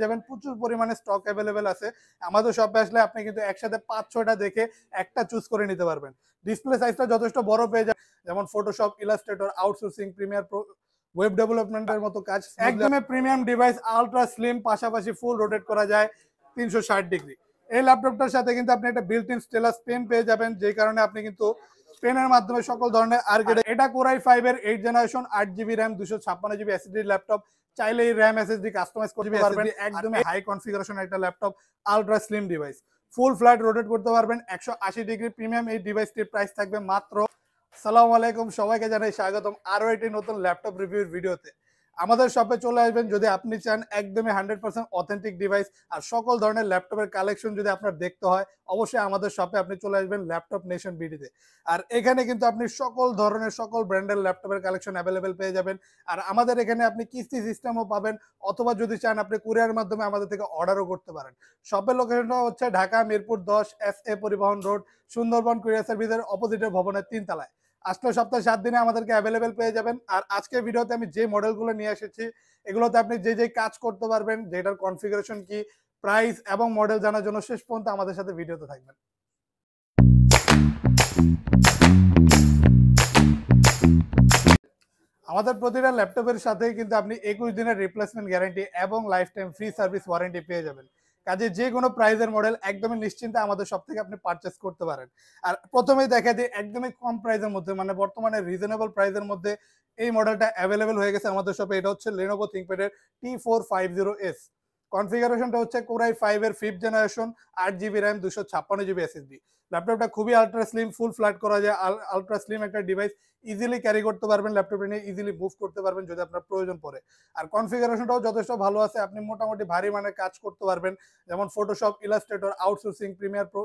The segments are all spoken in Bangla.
যাবেন প্রচুর পরিমাণে স্টক অ্যাভেলেবেল আছে। আমাদের শপে আসলে আপনি কিন্তু একসাথে ৫-৬টা দেখে একটা চুজ করে নিতে পারবেন। ডিসপ্লে সাইজটা যথেষ্ট বড় পেয়ে যাবেন, যেমন Photoshop, Illustrator, outsourcing, Premiere Pro, web ডেভেলপমেন্টের মতো কাজ একদমই প্রিমিয়াম ডিভাইস, আলট্রা স্লিম, পাশাপাশি ফুল রোটেট করা যায় ৩৬০ ডিগ্রি। এই ল্যাপটপটার সাথে কিন্তু আপনি একটা বিল্ট ইন স্টেলাস পেন পেয়ে যাবেন, যেই কারণে আপনি কিন্তু পেনের মাধ্যমে সকল ধরনের এটা কোরাই 5 এর 8 generation 8 GB RAM 256 GB SSD laptop. চাইলে এই র্যাম এসএসডি কাস্টমাইজ করতে পারবেন। একদমই হাই কনফিগারেশন একটা ল্যাপটপ, আলট্রা স্লিম ডিভাইস, ফুল ফ্ল্যাট রোটেট করতে পারবেন 180 ডিগ্রি। প্রিমিয়াম এই ডিভাইসটির প্রাইস থাকবে মাত্র। আসসালামু আলাইকুম, সবাইকে জানাই স্বাগতম আরো একটি নতুন ল্যাপটপ রিভিউর ভিডিওতে। আমাদের শপে চলে আসবেন যদি আপনি চান একদমই 100% অথেন্টিক ডিভাইস আর সকল ধরনের ল্যাপটপের কালেকশন যদি আপনার দেখতে হয়, অবশ্যই আমাদের শপে আপনি চলে আসবেন ল্যাপটপ নেশন বিডিতে। আর এখানে কিন্তু আপনি সকল ধরনের সকল ব্র্যান্ডের ল্যাপটপের কালেকশন অ্যাভেলেবেল পেয়ে যাবেন। আর আমাদের এখানে আপনি কিস্তি সিস্টেমও পাবেন, অথবা যদি চান আপনি কুরিয়ারের মাধ্যমে আমাদের থেকে অর্ডারও করতে পারেন। শপের লোকেশনটা হচ্ছে ঢাকা মিরপুর 10 SA পরিবহন রোড, সুন্দরবন কুরিয়ার সার্ভিসের অপোজিটের ভবনের 3 তলায়। আসলে সপ্তাহে 7 দিনে আমাদেরকে অ্যাভেলেবেল পেয়ে যাবেন। আর আজকের ভিডিওতে আমি যে মডেলগুলো নিয়ে এসেছি, এগুলোতে আপনি যে কাজ করতে পারবেন, যেটার কনফিগারেশন কি, প্রাইস এবং মডেল জানার জন্য শেষ পর্যন্ত আমাদের সাথে ভিডিওতে থাকবেন। আমাদের প্রতিটা ল্যাপটপের সাথে কিন্তু আপনি 21 দিনের রিপ্লেসমেন্ট গ্যারান্টি এবং life time free service warranty পেয়ে যাবেন। কাজে যে কোনো প্রাইজের মডেল একদমই নিশ্চিন্তে আমাদের সব থেকে আপনি পারচেস করতে পারেন। আর প্রথমেই দেখা দিই একদমই কম প্রাইজের মধ্যে, মানে বর্তমানে রিজনেবল প্রাইজের মধ্যে এই মডেলটা অ্যাভেলেবেল হয়ে গেছে আমাদের শপে। এটা হচ্ছে Lenovo ThinkPad এর T450S। কনফিগারেশনটা হচ্ছে কোরাই 5 এর 5th generation, 8 GB RAM 256 GB SSD. ল্যাপটপটা খুবই আলট্রা স্লিম, ফুল ফ্ল্যাট করা যায়। আলট্রা স্লিম একটা ডিভাইস, ইজিলি ক্যারি করতে পারবেন, ল্যাপটপটা নিয়ে ইজিলি মুভ করতে পারবেন যদি আপনার প্রয়োজন পড়ে। আর কনফিগারেশনটাও যথেষ্ট ভালো আছে, আপনি মোটামুটি ভারী মানের কাজ করতে পারবেন, যেমন Photoshop, Illustrator, outsourcing, Premiere Pro,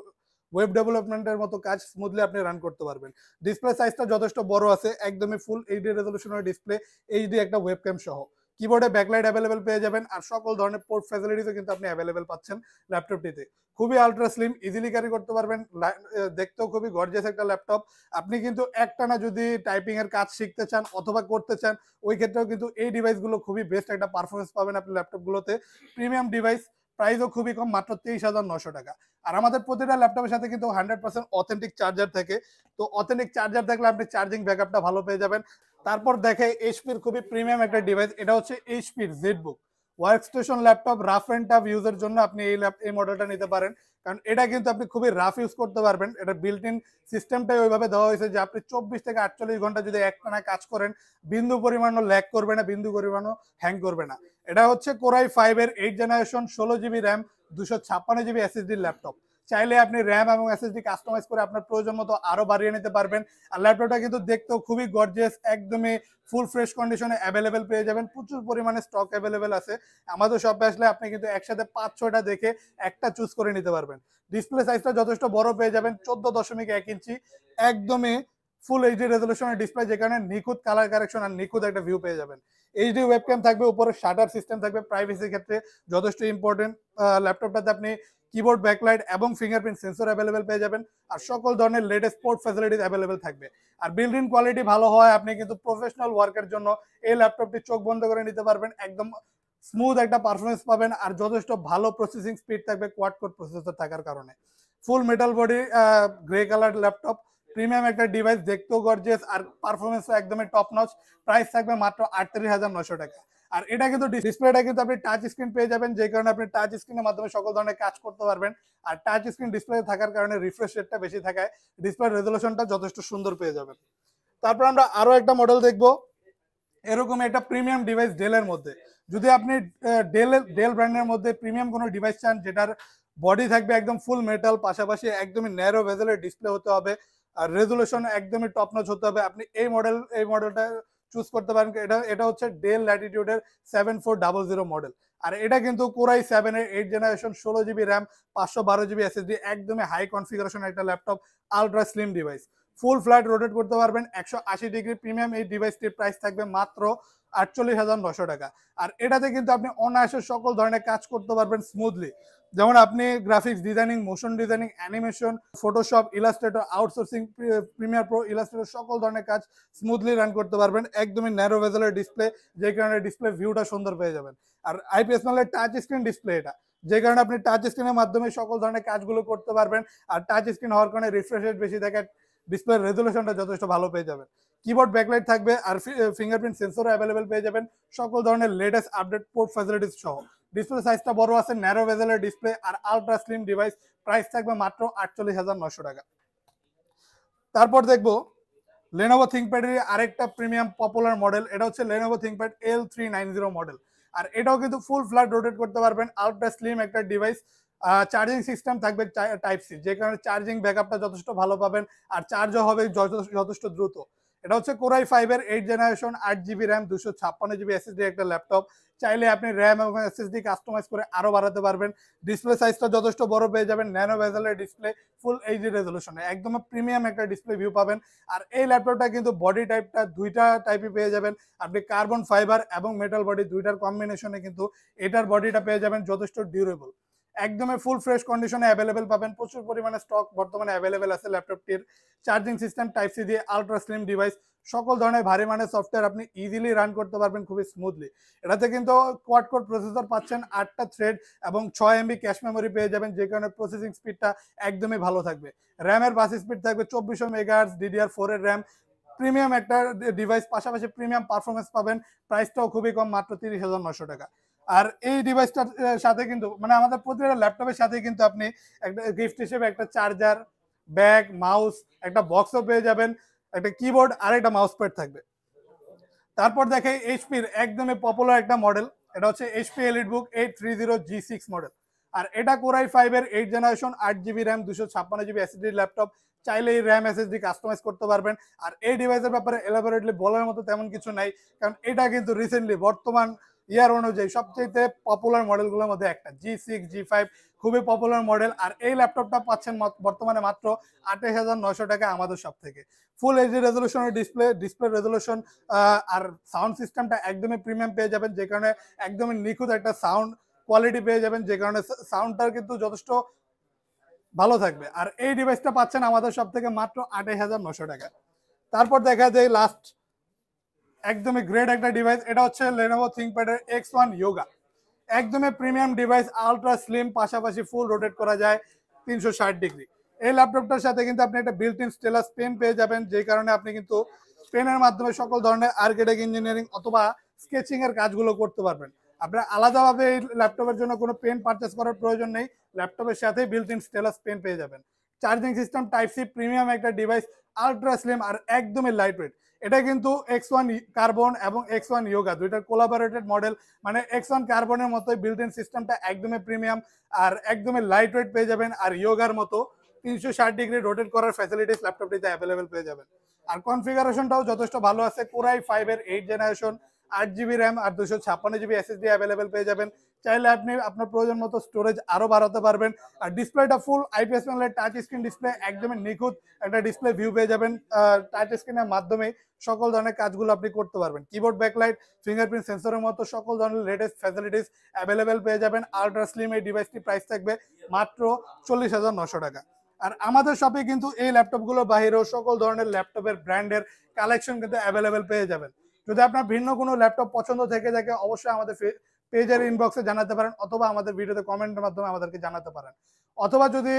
web ডেভেলপমেন্টের মতো কাজ স্মুথলি আপনি রান করতে পারবেন। ডিসপ্লে সাইজটা যথেষ্ট বড় আছে, একদমই ফুল এইচডি রেজলিউশনের ডিসপ্লে, এইচডি একটা ওয়েবক্যাম সহ। কিবোর্ডে ব্যাকলাইট অ্যাভেলেবেল পেয়ে যাবেন, আর সকল ধরনের পোর্ট ফ্যাসিলিটিসও কিন্তু আপনি অ্যাভেলেবেল পাচ্ছেন ল্যাপটপটিতে। খুবই আলট্রা স্লিম, ইজিলি ক্যারি করতে পারবেন, দেখতেও খুবই গর্জিয়াস একটা ল্যাপটপ। আপনি কিন্তু একটানা যদি টাইপিং এর কাজ শিখতে চান অথবা করতে চান, ওই ক্ষেত্রেও কিন্তু এই ডিভাইসগুলো খুবই বেস্ট একটা পারফরমেন্স পাবেন আপনি ল্যাপটপগুলোতে। প্রিমিয়াম ডিভাইস, প্রাইসও খুবই কম, মাত্র 23,900 টাকা। আর আমাদের প্রতিটা ল্যাপটপের সাথে কিন্তু 100% অথেন্টিক চার্জার থাকে। তো অথেন্টিক চার্জার থাকলে আপনি চার্জিং ব্যাকআপটা ভালো পেয়ে যাবেন। তারপর দেখে এইচপির খুবই প্রিমিয়াম একটা ডিভাইস, এটা হচ্ছে এইচপির ZBook work station laptop. Rough and tough ইউজের জন্য আপনি এই মডেলটা নিতে পারেন, কারণ এটা কিন্তু আপনি খুবই রাফ ইউজ করতে পারবেন। এটা বিল্ট ইন সিস্টেমটাই ওইভাবে দেওয়া হয়েছে যে আপনি 24 থেকে 48 ঘন্টা যদি একটানা কাজ করেন, বিন্দু পরিমাণও ল্যাগ করবে না, বিন্দু পরিমাণও হ্যাং করবে না। এটা হচ্ছে কোরাই 5 এর 8 generation, 16 GB RAM 256 GB SSD laptop. চাইলে আপনি র্যাম এবং এসএসডি কাস্টমাইজ করে আপনার প্রয়োজন মতো আরো বাড়িয়ে নিতে পারবেন। আর ল্যাপটপটা কিন্তু দেখতেও খুবই গর্জিয়াস, একদমই ফুল ফ্রেশ কন্ডিশনে অ্যাভেলেবেল পেয়ে যাবেন। প্রচুর পরিমাণে স্টক অ্যাভেলেবেল আছে। আমাদের শপে আসলে আপনি কিন্তু একসাথে 5-6টা দেখে একটা চুজ করে নিতে পারবেন। ডিসপ্লে সাইজটা যথেষ্ট বড় পেয়ে যাবেন, 14.1 ইঞ্চি, একদমই ফুল এইচডি রেজলিউশনের ডিসপ্লে, যেখানে নিখুঁত কালার কারেকশন আর নিখুঁত একটা ভিউ পেয়ে যাবেন। এইচডি ওয়েবক্যাম থাকবে, উপরে শাটার সিস্টেম থাকবে, প্রাইভেসির ক্ষেত্রে যথেষ্ট ইম্পর্টেন্ট। ল্যাপটপটাতে আপনি কিবোর্ড ব্যাকলাইট এবং ফিঙ্গারপ্রিন্ট সেন্সর অ্যাভেলেবেল পেয়ে যাবেন, আর সকল ধরনের লেটেস্ট পোর্ট ফ্যাসিলিটিস অ্যাভেলেবেল থাকবে। আর বিল্ড ইন কোয়ালিটি ভালো হয়, আপনি কিন্তু প্রফেশনাল ওয়ার্কের জন্য এই ল্যাপটপটি চোখ বন্ধ করে নিতে পারবেন। একদম স্মুথ একটা পারফরমেন্স পাবেন, আর যথেষ্ট ভালো প্রসেসিং স্পিড থাকবে কোয়াড কোর প্রসেসর থাকার কারণে। ফুল metal body, grey colour laptop, premium একটা ডিভাইস, দেখতেও গর্জিয়াস আর পারফরমেন্সও একদমই টপ নচ। প্রাইস থাকবে মাত্র 38,900 টাকা। আর এটা কিন্তু ডিসপ্লেটা কিন্তু আপনি টাচ স্ক্রিন পেয়ে যাবেন, যে কারণে আপনি টাচ স্ক্রিনের মাধ্যমে সকল ধরনের কাজ করতে পারবেন। আর টাচ স্ক্রিন ডিসপ্লে থাকার কারণে রিফ্রেশ রেটটা বেশি থাকায় ডিসপ্লে রেজলিউশনটা যথেষ্ট সুন্দর পেয়ে যাবেন। তারপর আমরা আরো একটা মডেল দেখবো, এরকম একটা প্রিমিয়াম ডিভাইস ডেলের মধ্যে। যদি আপনি ডেল ব্র্যান্ডের মধ্যে প্রিমিয়াম কোনো ডিভাইস চান, যেটার বডি থাকবে একদম ফুল মেটাল, পাশাপাশি একদমই ন্যারো ভেজেলের ডিসপ্লে হতে হবে, আর রেজলিউশন একদমই টপ নচ হতে হবে, আপনি এই মডেলটা চুজ করতে পারেন। এটা হচ্ছে ডেল ল্যাটিটিউডের 7400 মডেল। আর এটা কিন্তু কোরাই 7 এর 8 generation, 16 GB RAM 512 GB SSD, একদমই হাই কনফিগারেশন একটা ল্যাপটপ, আলট্রা স্লিম ডিভাইস, ফুল ফ্ল্যাট রোটেট করতে পারবেন 180 ডিগ্রি। প্রিমিয়াম এই ডিভাইসটির প্রাইস থাকবে মাত্র 48,900 টাকা। আর এটাতে কিন্তু আপনি অনায়াসে সকল ধরনের কাজ করতে পারবেন স্মুথলি। যেমন আপনি graphics designing, motion designing, animation, Photoshop, Illustrator, outsourcing, Premiere Pro, Illustrator সকল ধরনের কাজ স্মুথলি রান করতে পারবেন। একদমই ন্যারো ভেজেলের ডিসপ্লে, যে কারণে ডিসপ্লে ভিউটা সুন্দর পেয়ে যাবেন। আর আইপিএস প্যানেলের টাচ স্ক্রিন ডিসপ্লে এটা, যে কারণে আপনি টাচ স্ক্রিনের মাধ্যমে সকল ধরনের কাজগুলো করতে পারবেন। আর টাচ স্ক্রিন হওয়ার কারণে রিফ্রেশ রেট বেশি থাকে, ডিসপ্লের রেজলিউশনটা যথেষ্ট ভালো পেয়ে যাবেন। কিবোর্ড ব্যাকলাইট থাকবে আর ফিঙ্গারপ্রিন্ট সেন্সরও অ্যাভেলেবেল পেয়ে যাবেন সকল ধরনের লেটেস্ট আপডেট পোর্ট ফ্যাসিলিটিস সহ। ডিসপ্লে সাইজটা বড় আছে, ন্যারো ভেজেলের ডিসপ্লে আর আলট্রা স্লিম ডিভাইস। প্রাইস থাকবে মাত্র 48,900 টাকা। তারপর দেখবো লেনোভো থিংকপ্যাডের আরেকটা প্রিমিয়াম পপুলার মডেল, এটা হচ্ছে লেনোভো থিংকপ্যাড L390 মডেল। আর এটাও কিন্তু ফুল ফ্ল্যাট রোটেট করতে পারবেন, আলট্রা স্লিম একটা ডিভাইস। চার্জিং সিস্টেম থাকবে টাইপ সি, যে কারণে চার্জিং ব্যাকআপটা যথেষ্ট ভালো পাবেন আর চার্জও হবে যথেষ্ট দ্রুত। এটা হচ্ছে কোরাই 5-এর 8 generation, 8 GB RAM, 256 GB SSD একটা ল্যাপটপ। চাইলে আপনি র্যাম এবং এসএসডি কাস্টমাইজ করে আরো বাড়াতে পারবেন। ডিসপ্লে সাইজটা যথেষ্ট বড় পেয়ে যাবেন, ন্যানো ভেজেলের ডিসপ্লে, ফুল এইচডি রেজলিউশনে, একদম প্রিমিয়াম একটা ডিসপ্লে ভিউ পাবেন। আর এই ল্যাপটপটা কিন্তু বডি টাইপটা দুইটা টাইপই পেয়ে যাবেন আপনি, কার্বন ফাইবার এবং মেটাল বডি দুইটার কম্বিনেশনে কিন্তু এটার বডিটা পেয়ে যাবেন যথেষ্ট ডিউরেবল। একদমই ফুল ফ্রেশ কন্ডিশনে অ্যাভেলেবেল পাবেন, প্রচুর পরিমাণে স্টক বর্তমানে অ্যাভেলেবেল আছে ল্যাপটপটির। চার্জিং সিস্টেম টাইপ সি দিয়ে, আলট্রা স্লিম ডিভাইস, সকল ধরনের ভারী মানের সফটওয়্যার আপনি ইজিলি রান করতে পারবেন খুবই স্মুথলি। এটাতে কিন্তু কোয়াড কোর প্রসেসর পাচ্ছেন, 8টা থ্রেড এবং 6 MB ক্যাশ মেমোরি পেয়ে যাবেন, যে কারণে প্রসেসিং স্পিডটা একদমই ভালো থাকবে। র্যামের বাস স্পিড থাকবে 2400 মেগাহার্টজ DDR4 এর র্যাম। প্রিমিয়াম একটা ডিভাইস, পাশাপাশি প্রিমিয়াম পারফরমেন্স পাবেন। প্রাইসটাও খুবই কম, মাত্র 30,900 টাকা। আর এই ডিভাইসটার সাথে কিন্তু মানে আমাদের প্রতিটা ল্যাপটপের সাথে কিন্তু আপনি একটা গিফট হিসেবে একটা চার্জার, ব্যাগ, মাউস, একটা বক্সও পেয়ে যাবেন, একটা কিবোর্ড আর একটা মাউস প্যাড থাকবে। তারপর দেখে এইচপির একদমই পপুলার একটা মডেল, এটা হচ্ছে এইচপি এলিটবুক 830G6 মডেল। আর এটা কোরাই 5-এর 8 generation, 8 GB RAM, 256 GB SSD laptop. চাইলে এই র্যাম এসএসডি কাস্টমাইজ করতে পারবেন। আর এই ডিভাইসের ব্যাপারে এলাবোরেটলি বলার মতো তেমন কিছু নাই, কারণ এটা কিন্তু রিসেন্টলি বর্তমান ইয়ার অনুযায়ী সবচেয়ে পপুলার মডেলগুলোর মধ্যে একটা। G6 G5 খুবই পপুলার মডেল। আর এই ল্যাপটপটা পাচ্ছেন বর্তমানে মাত্র 28,900 টাকা আমাদের সব থেকে। ফুল এইচডি রেজলিউশনের ডিসপ্লে রেজলিউশন আর সাউন্ড সিস্টেমটা একদমই প্রিমিয়াম পেয়ে যাবেন, যে কারণে একদমই নিখুঁত একটা সাউন্ড কোয়ালিটি পেয়ে যাবেন, যে কারণে সাউন্ডটা কিন্তু যথেষ্ট ভালো থাকবে। আর এই ডিভাইসটা পাচ্ছেন আমাদের সব থেকে মাত্র 28,900 টাকা। তারপর দেখা যায় লাস্ট একদমই গ্রেট একটা ডিভাইস, এটা হচ্ছে লেনোভো থিংকপ্যাডের X1 Yoga। একদমই প্রিমিয়াম ডিভাইস, আলট্রা স্লিম, পাশাপাশি ফুল রোটেট করা যায় 360 ডিগ্রি। এই ল্যাপটপটার সাথে কিন্তু আপনি একটা বিল্ট ইন স্টেলাস পেন পেয়ে যাবেন, যে কারণে আপনি কিন্তু পেনের মাধ্যমে সকল ধরনের আর্কিটেক্ট, ইঞ্জিনিয়ারিং অথবা স্কেচিং এর কাজগুলো করতে পারবেন। আপনার আলাদাভাবে এই ল্যাপটপের জন্য কোনো পেন পারচেস করার প্রয়োজন নেই, ল্যাপটপের সাথে বিল্ট ইন স্টেলাস পেন পেয়ে যাবেন। Charging system type C, premium একটা ডিভাইস, আলট্রা স্লিম আর একদমই লাইট ওয়েট। এটা কিন্তু X1 কার্বন এবং X1 Yoga দুইটার কোলাবোরেটেড মডেল, মানে X1 কার্বনের মতোই বিল্ট ইন সিস্টেমটা একদমই প্রিমিয়াম আর একদমই লাইট ওয়েট পেয়ে যাবেন। আর ইয়োগার মতো 360 ডিগ্রি রোটেট করার ফ্যাসিলিটিস ল্যাপটপটিতে অ্যাভেলেবেল পেয়ে যাবেন। আর কনফিগারেশনটাও যথেষ্ট ভালো আছে, কোরাই 5-এর 8 জেনারেশন, 8 জিবি র্যাম আর 256 জিবি এসএসডি অ্যাভেলেবেল পেয়ে যাবেন। চাইলে আপনি আপনার প্রয়োজন মতো স্টোরেজ আরো বাড়াতে পারবেন। আর ডিসপ্লেটা ফুল আইপিএস প্যানেলের টাচ স্ক্রিন ডিসপ্লে, একদমই নিখুঁত একটা ডিসপ্লে ভিউ পেয়ে যাবেন। টাচ স্ক্রিনের মাধ্যমে সকল ধরনের কাজগুলো আপনি করতে পারবেন। কিবোর্ড ব্যাকলাইট, ফিঙ্গারপ্রিন্ট সেন্সরের মতো সকল ধরনের লেটেস্ট ফ্যাসিলিটিস অ্যাভেলেবেল পেয়ে যাবেন। আলট্রা স্লিম এই ডিভাইসটি প্রাইস থাকবে মাত্র 40,900 টাকা। আর আমাদের শপে কিন্তু এই ল্যাপটপগুলো বাহিরেও সকল ধরনের ল্যাপটপের ব্র্যান্ডের কালেকশন কিন্তু অ্যাভেলেবেল পেয়ে যাবেন। যদি আপনার ভিন্ন কোনো ল্যাপটপ পছন্দ থেকে থাকে, অবশ্যই আমাদের পেজের ইনবক্সে জানাতে পারেন, অথবা আমাদের ভিডিওতে কমেন্টের মাধ্যমে আমাদেরকে জানাতে পারেন। অথবা যদি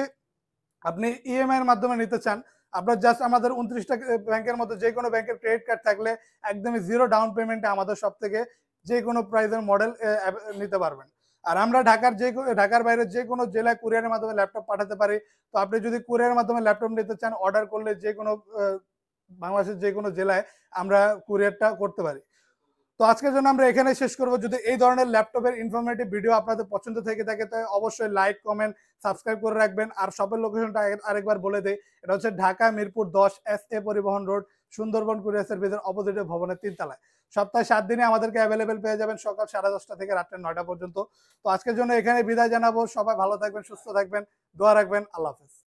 আপনি ইএমআই এর মাধ্যমে নিতে চান, আপনার জাস্ট আমাদের 29টা ব্যাংকের মধ্যে যে কোনো ব্যাংকের ক্রেডিট কার্ড থাকলে একদমই জিরো ডাউন পেমেন্টে আমাদের সব থেকে যে কোনো প্রাইসের মডেল নিতে পারবেন। আর আমরা ঢাকার বাইরে যে কোনো জেলায় কুরিয়ারের মাধ্যমে ল্যাপটপ পাঠাতে পারি। তো আপনি যদি কুরিয়ারের মাধ্যমে ল্যাপটপ নিতে চান, অর্ডার করলে যে কোনো বাংলাদেশের যে কোনো জেলায় আমরা কুরিয়ারটা করতে পারি। তো আজকের জন্য আমরা এখানে শেষ করব। যদি এই ধরনের ল্যাপটপের ইনফরমেটিভ ভিডিও আপনাদের পছন্দ থেকে থাকে, তো অবশ্যই লাইক, কমেন্ট, সাবস্ক্রাইব করে রাখবেন। আর শপের লোকেশনটা আরেকবার বলে দেই, এটা হচ্ছে ঢাকা মিরপুর 10 SA পরিবহন রোড, সুন্দরবন কুরিয়ার সার্ভিসের অপোজিটে ভবনের 3 তলায়। সপ্তাহে 7 দিনে আমাদেরকে অ্যাভেলেবেল পেয়ে যাবেন, সকাল 10:30 থেকে রাত্রে 9টা পর্যন্ত। তো আজকের জন্য এখানে বিদায় জানাবো। সবাই ভালো থাকবেন, সুস্থ থাকবেন, দোয়া রাখবেন। আল্লাহ হাফেজ।